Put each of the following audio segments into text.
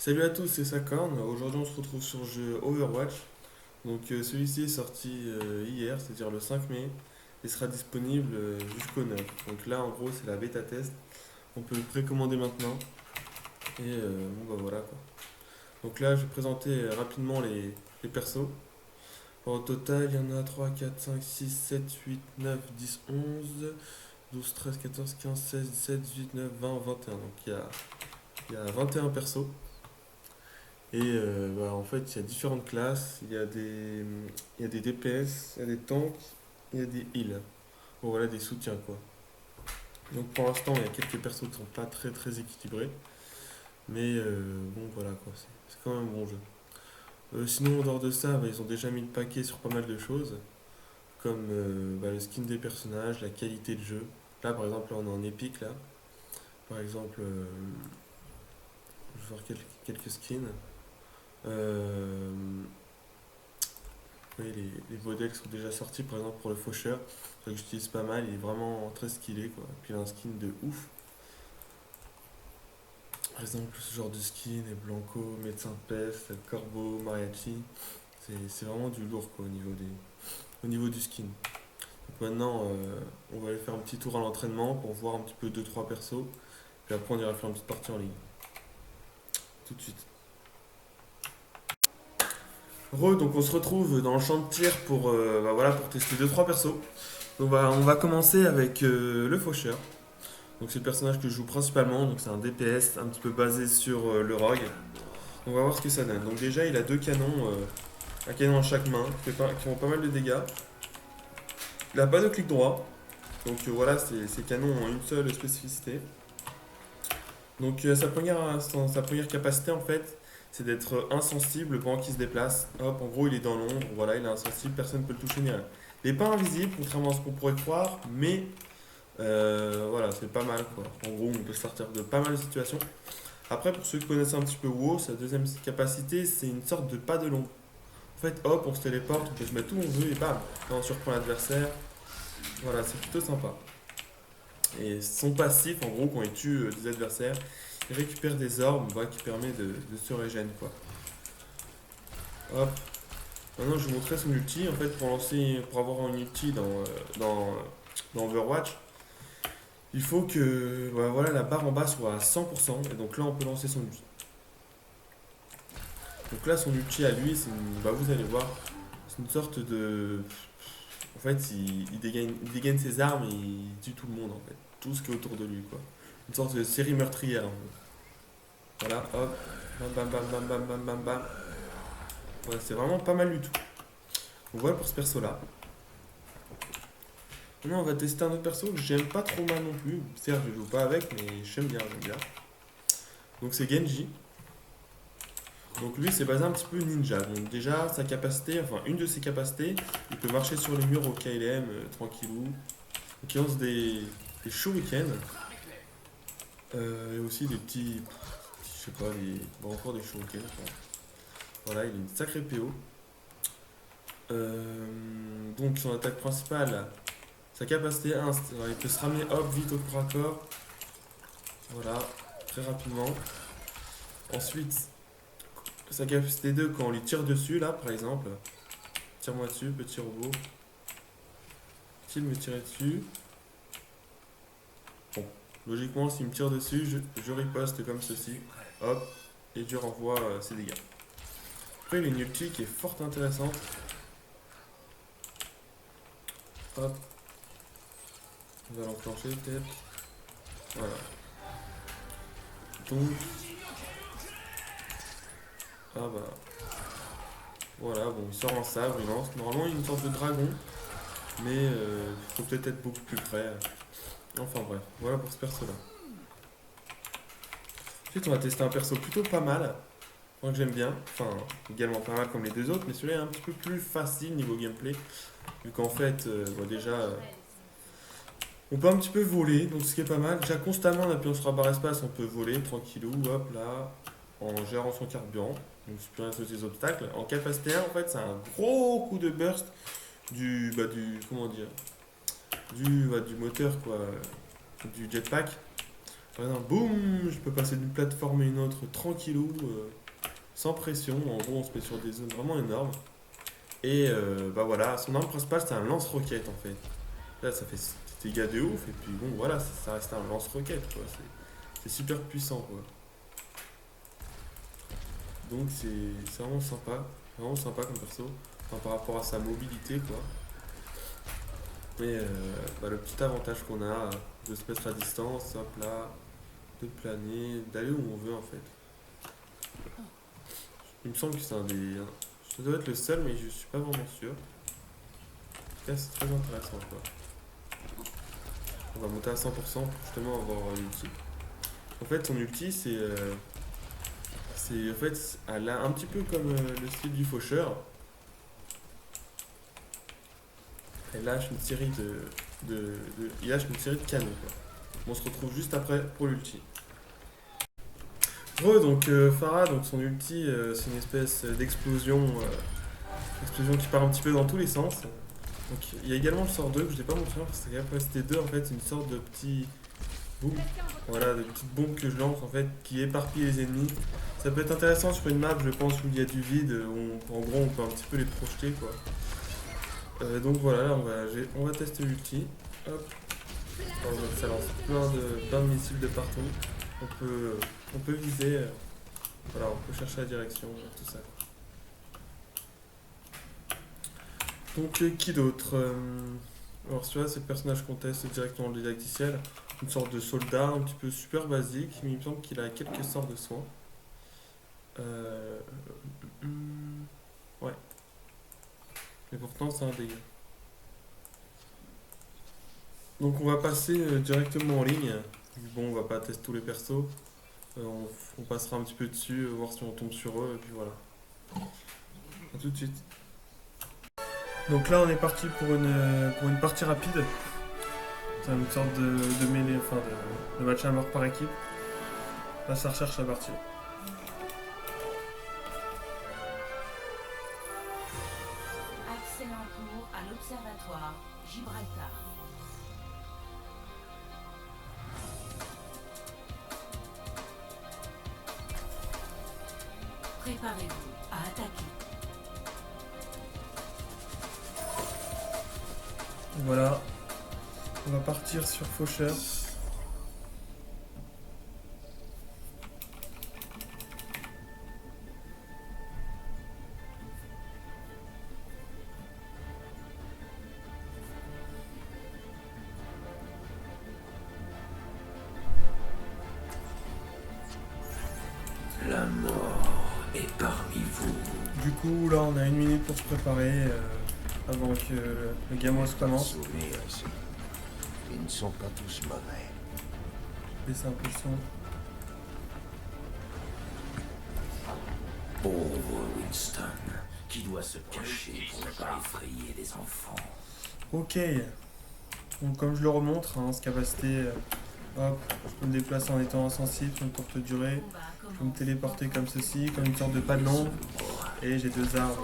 Salut à tous, c'est Sakorn. Aujourd'hui, on se retrouve sur le jeu Overwatch. Celui-ci est sorti hier, c'est-à-dire le 5 mai, et sera disponible jusqu'au 9. Donc là, en gros, c'est la bêta test. On peut le précommander maintenant. Bon, bah voilà quoi. Donc là, je vais présenter rapidement les persos. Au total, il y en a 3, 4, 5, 6, 7, 8, 9, 10, 11, 12, 13, 14, 15, 16, 17, 18, 19, 20, 21. Donc il y a 21 persos. En fait, il y a différentes classes. Il y a des DPS, il y a des tanks, il y a des heals. Bon, voilà, des soutiens quoi. Donc pour l'instant, il y a quelques persos qui sont pas très très équilibrés. Bon, voilà quoi, c'est quand même un bon jeu. Sinon, en dehors de ça, ils ont déjà mis le paquet sur pas mal de choses, comme le skin des personnages, la qualité de jeu. Là, par exemple, là, on est en épique là. Par exemple, je vais voir quelques skins. Euh, Oui, les modèles sont déjà sortis, par exemple pour le faucheur, que j'utilise pas mal, il est vraiment très skillé quoi. Puis il a un skin de ouf. Par exemple, ce genre de skin est Blanco, médecin de peste, corbeau, mariachi. C'est vraiment du lourd quoi au niveau du skin. Donc maintenant, on va aller faire un petit tour à l'entraînement pour voir un petit peu deux trois persos. Puis après, on ira faire une petite partie en ligne. Tout de suite. Donc on se retrouve dans le champ de tir pour tester deux trois persos. On va commencer avec le faucheur. Donc c'est le personnage que je joue principalement, donc c'est un DPS un petit peu basé sur le rogue. On va voir ce que ça donne. Donc déjà il a deux canons, un canon à chaque main, qui font pas mal de dégâts. Il a pas de clic droit, donc voilà, ces canons ont une seule spécificité. Sa première capacité en fait, c'est d'être insensible pendant qu'il se déplace. Hop, en gros il est dans l'ombre, voilà, il est insensible, personne ne peut le toucher ni rien. Il n'est pas invisible, contrairement à ce qu'on pourrait croire, mais voilà, c'est pas mal quoi. En gros, on peut sortir de pas mal de situations. Après, pour ceux qui connaissent un petit peu WoW, sa deuxième capacité, c'est une sorte de pas de l'ombre. En fait, hop, on se téléporte, on peut se mettre où on veut et bam, là, on surprend l'adversaire. Voilà, c'est plutôt sympa. Et son passif, en gros, quand il tue des adversaires, il récupère des orbes qui permet de se régénérer quoi. Hop. Maintenant, je vous montrerai son ulti. En fait, pour avoir un ulti dans Overwatch, il faut que voilà, la barre en bas soit à 100%. Et donc là, on peut lancer son ulti. Donc là, son ulti à lui, vous allez voir, c'est une sorte de. En fait, il dégaine ses armes et il tue tout le monde, en fait. Tout ce qui est autour de lui, quoi. Une sorte de série meurtrière, en fait. Voilà, hop. Bam, bam, bam, bam, bam, bam, bam, bam. Ouais, c'est vraiment pas mal du tout. Donc voilà pour ce perso-là. Maintenant, on va tester un autre perso que j'aime pas trop mal non plus. Certes, je joue pas avec, mais j'aime bien. Donc c'est Genji. Donc lui, c'est basé un petit peu ninja. Donc déjà, sa capacité, enfin une de ses capacités, il peut marcher sur les murs au KLM tranquillou. Donc il lance des shurikens. Et aussi des petits, je sais pas, encore des shurikens. Enfin, voilà, il a une sacrée PO. Donc son attaque principale, sa capacité 1, il peut se ramener hop vite au corps à corps. Voilà, très rapidement. Ensuite, sa capacité 2, quand on lui tire dessus, là par exemple, tire-moi dessus, petit robot. S'il me tirait dessus, bon, logiquement, s'il me tire dessus, je riposte comme ceci, hop, et je renvoie ses dégâts. Après, il a une ulti qui est fort intéressante. Hop, on va l'enclencher peut-être. Voilà. Donc, ah bah, voilà, bon, il sort un sabre, il lance. Normalement, il y a une sorte de dragon, mais il faut peut-être être beaucoup plus près. Enfin bref, voilà pour ce perso-là. Ensuite, on va tester un perso plutôt pas mal. Moi que j'aime bien, enfin également pas mal comme les deux autres, mais celui-là est un petit peu plus facile niveau gameplay, vu qu'en fait, déjà, on peut un petit peu voler, donc ce qui est pas mal. Déjà constamment en appuyant sur la barre espace, on peut voler tranquillou, hop là, en gérant son carburant, donc c'est plus rien que des obstacles. En capacité 1, en fait, c'est un gros coup de burst comment dire, du moteur quoi, du jetpack. Par exemple, boum, je peux passer d'une plateforme à une autre tranquillou, sans pression. En gros, on se met sur des zones vraiment énormes. Et bah voilà, son arme principale, c'est un lance-roquette en fait. Là, ça fait des dégâts de ouf. Et puis bon, voilà, ça reste un lance-roquette quoi. C'est super puissant quoi. Donc c'est vraiment sympa comme perso. Enfin, par rapport à sa mobilité quoi. Et bah, le petit avantage qu'on a de se mettre à distance, hop là, de planer, d'aller où on veut en fait. Il me semble que c'est un des. Ça doit être le seul, mais je suis pas vraiment sûr. En tout cas, c'est très intéressant quoi. On va monter à 100% pour justement avoir l'ulti. En fait, son ulti, c'est en fait, elle a un petit peu comme le style du faucheur. Elle lâche une série il lâche une série de canons quoi. On se retrouve juste après pour l'ulti. Donc Pharah, donc son ulti, c'est une espèce explosion qui part un petit peu dans tous les sens. Donc il y a également le sort 2 que je n'ai pas montré parce que la capacité 2 en fait c'est une sorte de petit boum. Voilà, de petites bombes que je lance en fait qui éparpillent les ennemis. Ça peut être intéressant sur une map je pense où il y a du vide, où en gros on peut un petit peu les projeter quoi. Donc voilà, là on va tester l'ulti. Hop. Alors, donc, ça lance plein de missiles de partout. On peut viser, voilà, on peut chercher la direction, tout ça. Donc qui d'autre alors celui-là c'est le personnage qu'on teste directement le didacticiel, une sorte de soldat un petit peu super basique, mais il me semble qu'il a quelques sorts de soins. Euh, ouais. Mais pourtant c'est un dégât. Donc on va passer directement en ligne. Bon, on va pas tester tous les persos. On passera un petit peu dessus, voir si on tombe sur eux, et puis voilà. A tout de suite. Donc là on est parti pour une partie rapide. C'est une sorte de mêlée, enfin de match à mort par équipe. Là ça recherche la partie. Accès en cours à l'observatoire Gibraltar. Préparez-vous à attaquer. Voilà. On va partir sur Faucheur. La mort est parmi vous. Du coup, là, on a une minute pour se préparer avant que le gamos commence. Souvenir ici. Ils ne sont pas tous mauvais. Baisser un peu le son. Pauvre Winston, qui doit se cacher pour ne pas effrayer les enfants. Ok. Donc, comme je le remontre, hein, cette capacité, hop, je peux me déplacer en étant insensible sur une courte durée. Je peux me téléporter comme ceci, comme une sorte de pas de l'ombre. Et j'ai deux armes.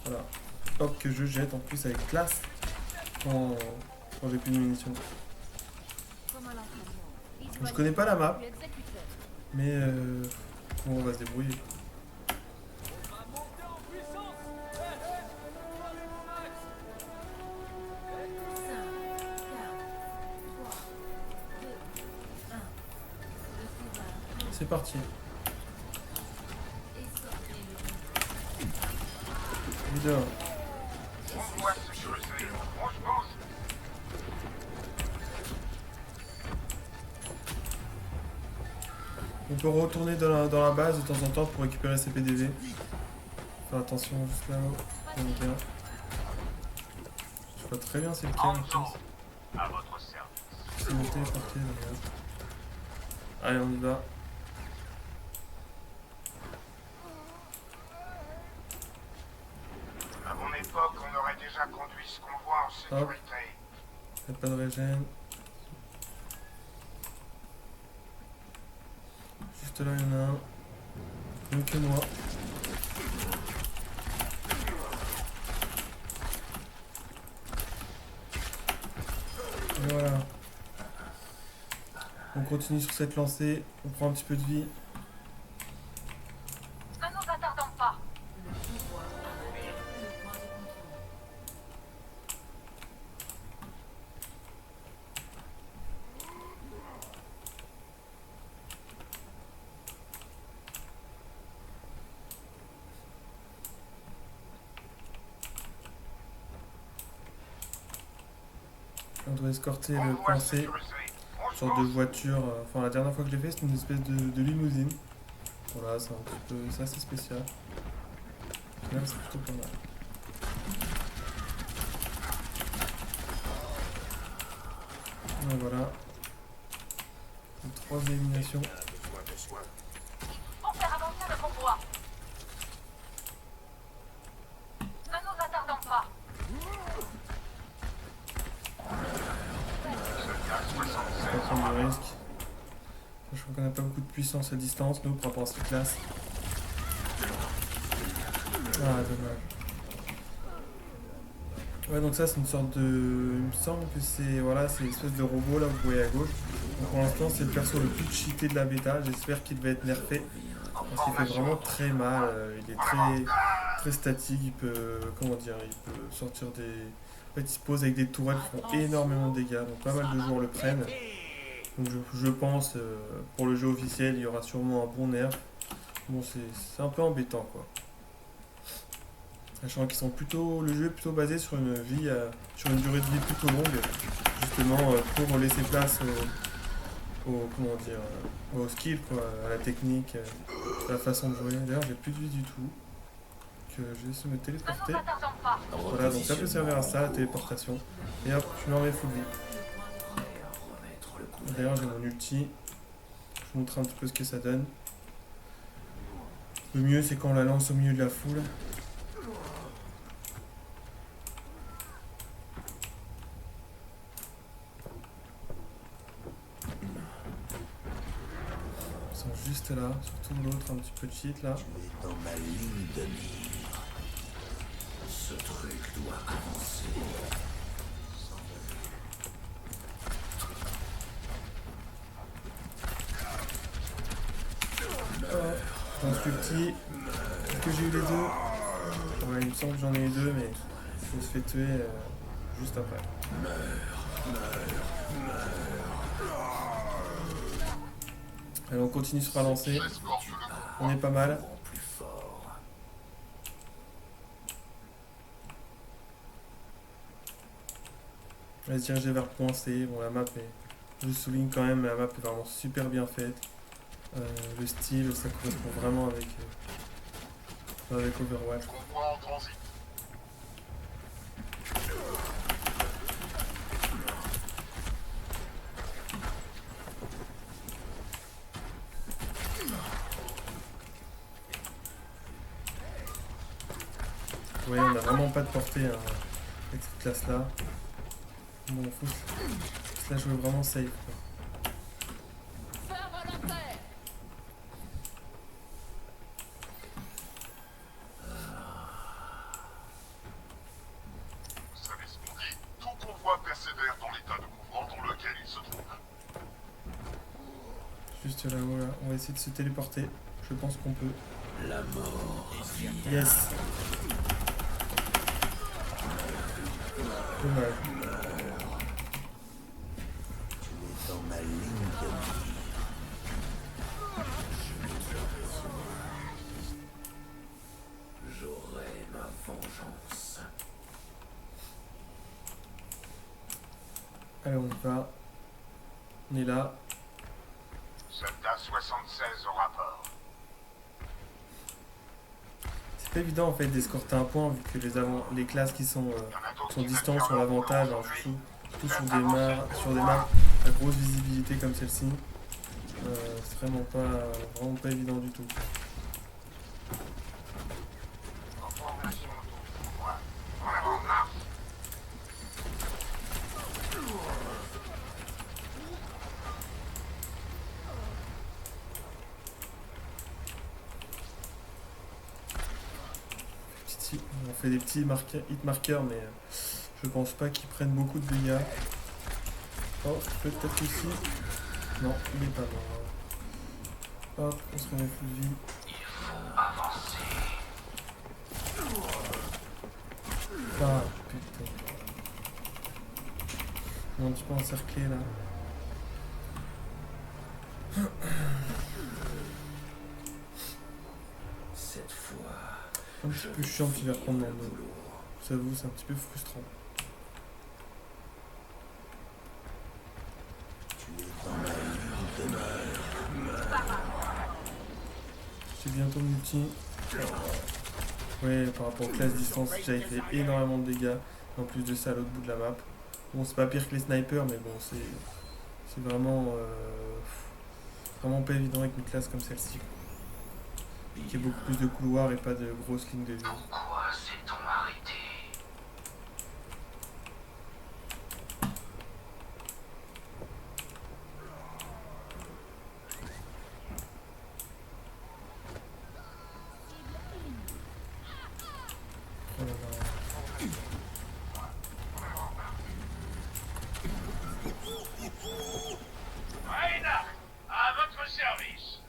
Voilà. Hop, que je jette en plus avec classe quand j'ai plus de munitions. Je connais pas la map, mais bon, on va se débrouiller. C'est parti. Leader. On peut retourner dans la base de temps en temps pour récupérer ses PDV. Faire attention juste là-haut. Je vois très bien c'est lequel en plus. C'est monté, parti. Allez, on y va. À mon époque, on aurait déjà conduit ce convoi en sécurité. Y'a pas de régène. Juste là, il y en a un. Mieux que moi. Et voilà. On continue sur cette lancée. On prend un petit peu de vie. Ne nous attardons pas. Le pouvoir arrête le point de contrôle. On doit escorter le Convoi point C. sécurisé. On se Sorte de pose. voiture. Enfin, la dernière fois que je l'ai fait, c'était une espèce de limousine. Voilà, c'est un petit peu. C'est assez spécial. Là, c'est plutôt pas mal. Et voilà. 3 éliminations. Pour faire avancer le convoi. Ne nous attardons pas. Pas prendre de risque. Sachant qu'on n'a pas beaucoup de puissance à distance, nous, par rapport à cette classe. Ah, dommage. Ouais, donc ça, c'est une sorte de... Il me semble que c'est... Voilà, c'est une espèce de robot, là, vous voyez à gauche. Donc pour l'instant, c'est le perso le plus cheaté de la bêta. J'espère qu'il va être nerfé. Parce qu'il fait vraiment très mal. Il est très statique. Il peut... Comment dire? Il peut sortir des... En fait, il se pose avec des tourelles qui font énormément de dégâts. Donc pas mal de joueurs le prennent. Donc je pense, pour le jeu officiel, il y aura sûrement un bon nerf. Bon, c'est un peu embêtant, quoi. Sachant qu'ils sont plutôt... Le jeu est plutôt basé sur une vie... sur une durée de vie plutôt longue. Justement, pour laisser place comment dire... au skill, quoi. À la technique, à la façon de jouer. D'ailleurs, j'ai plus de vie du tout. Que je vais essayer de me Ne téléporter. nous attardons pas. Voilà, donc ça peut servir à ça, la téléportation. Et hop, je me remets full vie. Remettre le coup. D'ailleurs, j'ai mon ulti. Je vous montre un petit peu ce que ça donne. Le mieux, c'est quand on la lance au milieu de la foule. Ils sont juste là, surtout l'autre un petit peu cheat là. Tu es dans ma ligne de mire. Ce truc doit avancer. Lance l'ulti. Est-ce que j'ai eu les deux? Ouais, il me semble que j'en ai eu deux, mais je me suis fait tuer juste après. Allez, on continue sur la lancée. On est pas mal. Plus fort. On va se diriger vers point C. Bon, la map est... Je souligne quand même, la map est vraiment super bien faite. Le style, ça correspond vraiment avec Overwatch. Convoi en transit. Ouais, on n'a vraiment pas de portée hein, avec cette classe-là. Bon, faut se la jouer vraiment safe, quoi. Vous savez ce qu'on dit? Tout convoi persévère dans l'état de mouvement dans lequel il se trouve. Juste là-haut, là. On va essayer de se téléporter. Je pense qu'on peut. La mort vient. Yes. Dommage. Tu es dans ma ligne de mire. J'aurai ma vengeance. Allez, on y va. On est là. Soldat 76 au rapport. C'est pas évident en fait d'escorter un point vu que les classes qui sont Il y en a d'autres sont qui distantes veulent sont faire l'avantage, leur hein, boulot surtout sur des maps à grosse visibilité comme celle-ci. C'est vraiment pas évident du tout. Information du convoi. En avant, marche. On fait des petits hit markers, mais je pense pas qu'ils prennent beaucoup de dégâts. Oh, peut-être ici. Non, il est pas mort. Hop, on se remet full vie. Ah putain. On est un petit peu encerclé là. Cette fois, Un petit peu chiant qu'il va reprendre dans le dos. J'avoue, c'est un petit peu frustrant. tu es dans la ville de J'ai bientôt multi. Ouais, par rapport aux classes distance, j'avais fait énormément de dégâts. En plus de ça, à l'autre bout de la map. Bon, c'est pas pire que les snipers, mais bon, c'est vraiment, vraiment pas évident avec une classe comme celle-ci. Qui a beaucoup plus de couloirs et pas de grosses lignes de vie. Pourquoi s'est-on arrêté? Oh là là. Reinhardt, à votre service.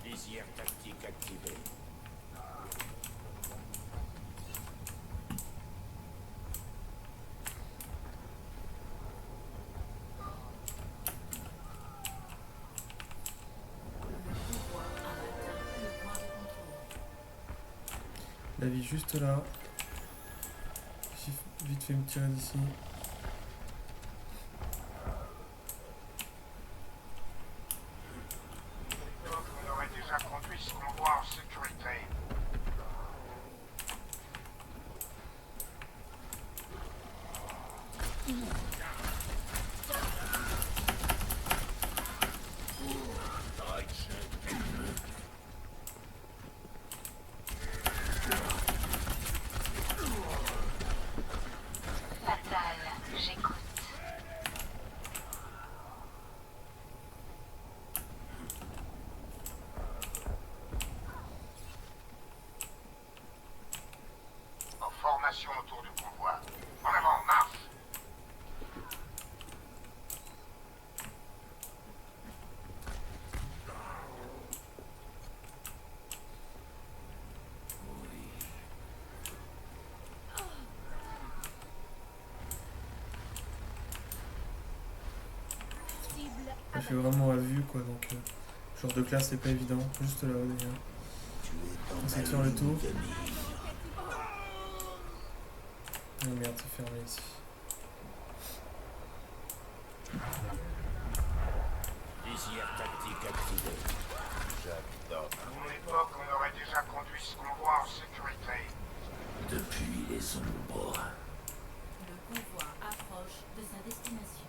Visière tactique activée. Pouvoir a atteint le point de contrôle. La vie juste là. J'ai vite fait me tirer d'ici. On aurait déjà conduit ce convoi en sécurité. Fatal, j'écoute. En formation autour du convoi. En avant, marche. Je fais vraiment à vue quoi, donc genre de classe c'est pas évident. Juste là-haut déjà. On essaie de faire le tour. Oh merde, c'est fermé ici. Visière tactique activée. J'adore. À mon époque, on aurait déjà conduit ce convoi en sécurité. Depuis les ombres. Le convoi approche de sa destination.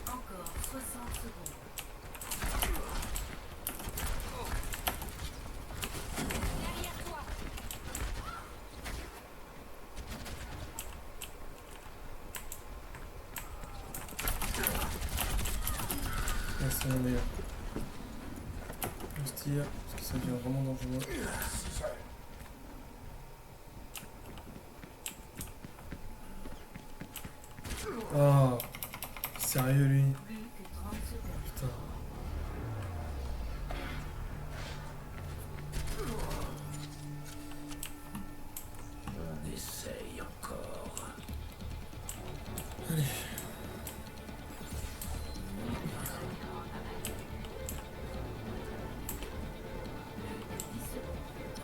Encore 60 secondes. Là c'est la meilleure. On se tire, parce que ça devient vraiment dangereux. Oh, sérieux lui. Plus que 30 secondes. Putain. On essaye encore.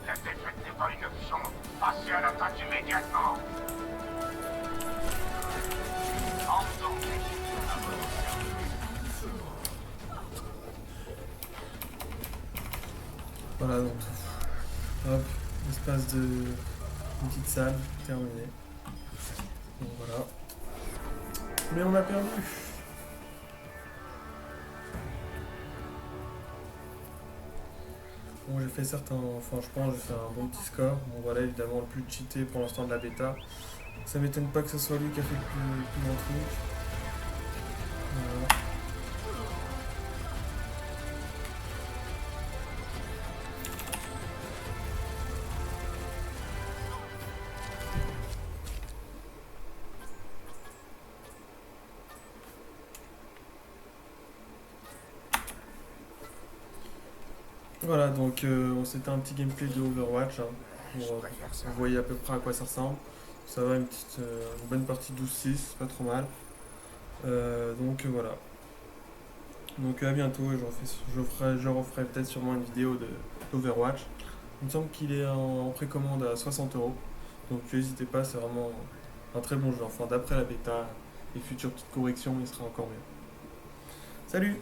La défaite n'est pas une option. Passez à l'attaque immédiatement. En dedans. petite salle, terminée. Donc voilà. Mais on a perdu. Bon, j'ai fait certains... Enfin, je pense que j'ai fait un bon petit score. Bon, voilà, évidemment, le plus cheaté pour l'instant de la bêta. Ça m'étonne pas que ce soit lui qui a fait le plus bon truc. Voilà. Voilà, donc c'était un petit gameplay de Overwatch. Hein, pour, vous voyez à peu près à quoi ça ressemble. Ça va, une bonne partie 12-6, pas trop mal. Donc voilà. Donc à bientôt et je referai peut-être sûrement une vidéo d'Overwatch. Il me semble qu'il est en précommande à 60€. Donc n'hésitez pas, c'est vraiment un très bon jeu. Enfin d'après la bêta et futures petites corrections, il sera encore mieux. Salut!